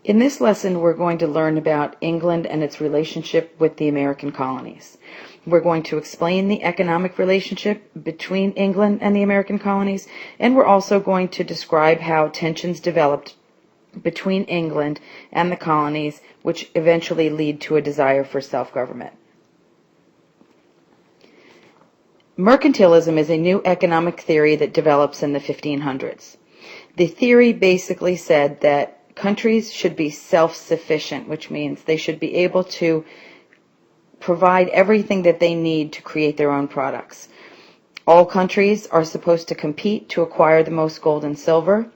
In this lesson, we're going to learn about England and its relationship with the American colonies. We're going to explain the economic relationship between England and the American colonies, and we're also going to describe how tensions developed between England and the colonies, which eventually lead to a desire for self-government. Mercantilism is a new economic theory that develops in the 1500s. The theory basically said that countries should be self-sufficient, which means they should be able to provide everything that they need to create their own products. All countries are supposed to compete to acquire the most gold and silver,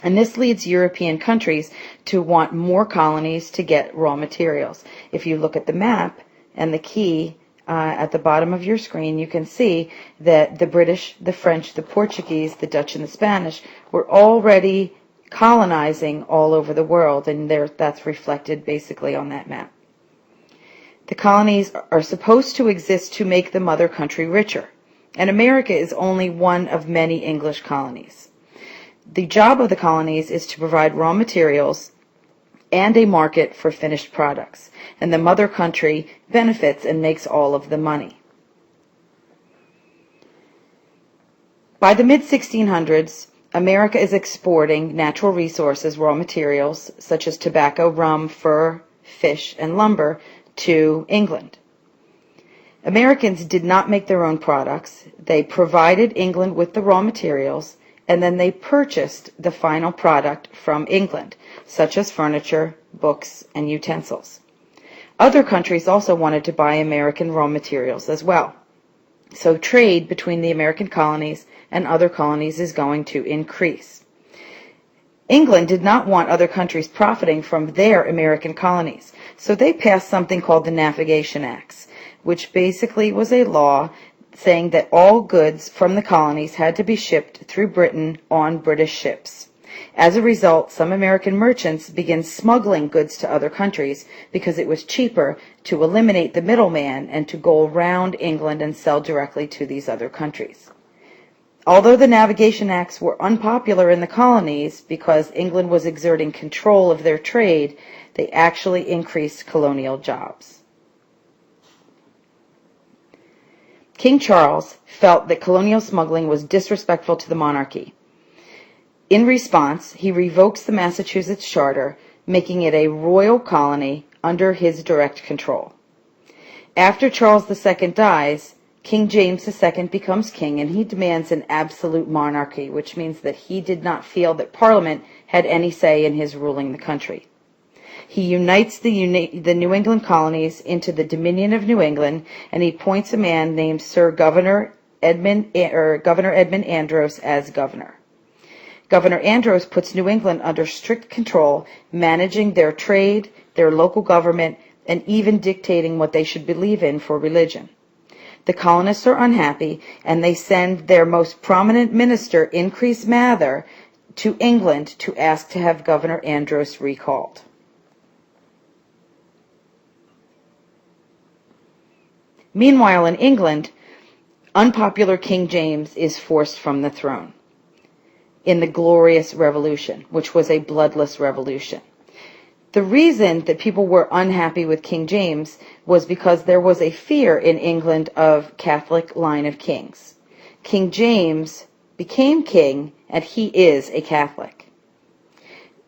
and this leads European countries to want more colonies to get raw materials. If you look at the map and the key at the bottom of your screen, you can see that the British, the French, the Portuguese, the Dutch, and the Spanish were already colonizing all over the world, and that's reflected basically on that map. The colonies are supposed to exist to make the mother country richer, and America is only one of many English colonies. The job of the colonies is to provide raw materials and a market for finished products, and the mother country benefits and makes all of the money. By the mid-1600s, America is exporting natural resources, raw materials, such as tobacco, rum, fur, fish, and lumber, to England. Americans did not make their own products. They provided England with the raw materials, and then they purchased the final product from England, such as furniture, books, and utensils. Other countries also wanted to buy American raw materials as well. So trade between the American colonies and other colonies is going to increase. England did not want other countries profiting from their American colonies, so they passed something called the Navigation Acts, which basically was a law saying that all goods from the colonies had to be shipped through Britain on British ships. As a result, some American merchants began smuggling goods to other countries because it was cheaper to eliminate the middleman and to go around England and sell directly to these other countries. Although the Navigation Acts were unpopular in the colonies because England was exerting control of their trade, they actually increased colonial jobs. King Charles felt that colonial smuggling was disrespectful to the monarchy. In response, he revokes the Massachusetts Charter, making it a royal colony under his direct control. After Charles II dies, King James II becomes king, and he demands an absolute monarchy, which means that he did not feel that Parliament had any say in his ruling the country. He unites the New England colonies into the Dominion of New England, and he appoints a man named Governor Edmund Andros as governor. Governor Andros puts New England under strict control, managing their trade, their local government, and even dictating what they should believe in for religion. The colonists are unhappy, and they send their most prominent minister, Increase Mather, to England to ask to have Governor Andros recalled. Meanwhile, in England, unpopular King James is forced from the throne in the Glorious Revolution, which was a bloodless revolution. The reason that people were unhappy with King James was because there was a fear in England of Catholic line of kings. King James became king, and he is a Catholic.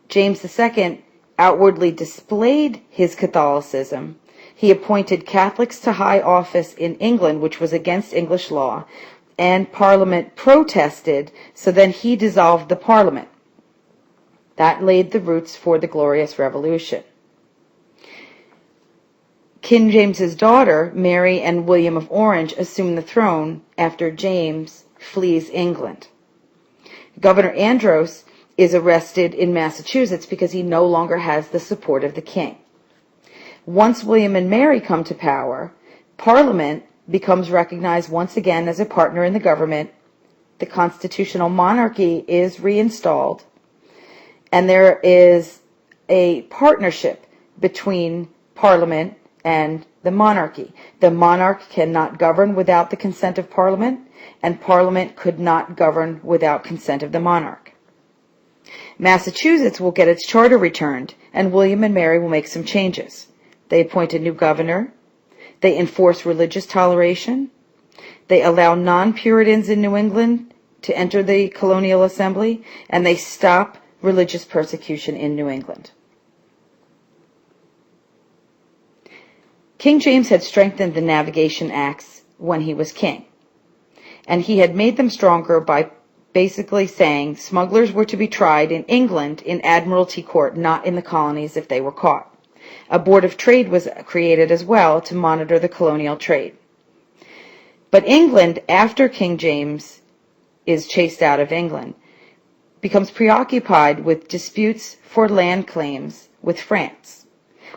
James II outwardly displayed his Catholicism. He appointed Catholics to high office in England, which was against English law, and Parliament protested, so then he dissolved the Parliament. That laid the roots for the Glorious Revolution. King James's daughter, Mary and William of Orange, assume the throne after James flees England. Governor Andros is arrested in Massachusetts because he no longer has the support of the king. Once William and Mary come to power, Parliament becomes recognized once again as a partner in the government. The constitutional monarchy is reinstalled, and there is a partnership between Parliament and the monarchy. The monarch cannot govern without the consent of Parliament, and Parliament could not govern without consent of the monarch. Massachusetts will get its charter returned, and William and Mary will make some changes. They appoint a new governor. They enforce religious toleration. They allow non-Puritans in New England to enter the colonial assembly, and they stop religious persecution in New England. King James had strengthened the Navigation Acts when he was king, and he had made them stronger by basically saying smugglers were to be tried in England in Admiralty Court, not in the colonies if they were caught. A Board of Trade was created as well to monitor the colonial trade. But England, after King James is chased out of England, becomes preoccupied with disputes for land claims with France.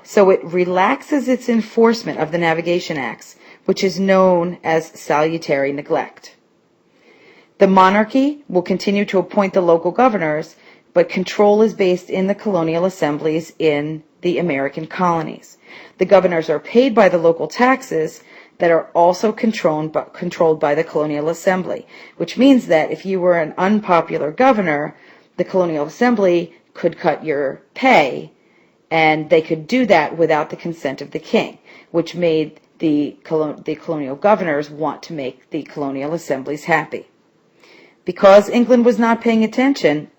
So it relaxes its enforcement of the Navigation Acts, which is known as salutary neglect. The monarchy will continue to appoint the local governors, but control is based in the colonial assemblies in the American colonies. The governors are paid by the local taxes that are also controlled by the colonial assembly, which means that if you were an unpopular governor, the colonial assembly could cut your pay, and they could do that without the consent of the king, which made the colonial governors want to make the colonial assemblies happy. Because England was not paying attention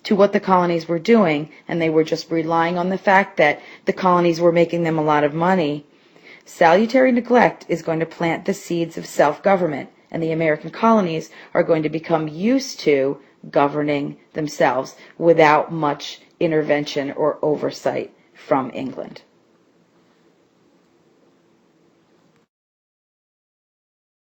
to what the colonies were doing, and they were just relying on the fact that the colonies were making them a lot of money, salutary neglect is going to plant the seeds of self-government, and the American colonies are going to become used to governing themselves without much intervention or oversight from England.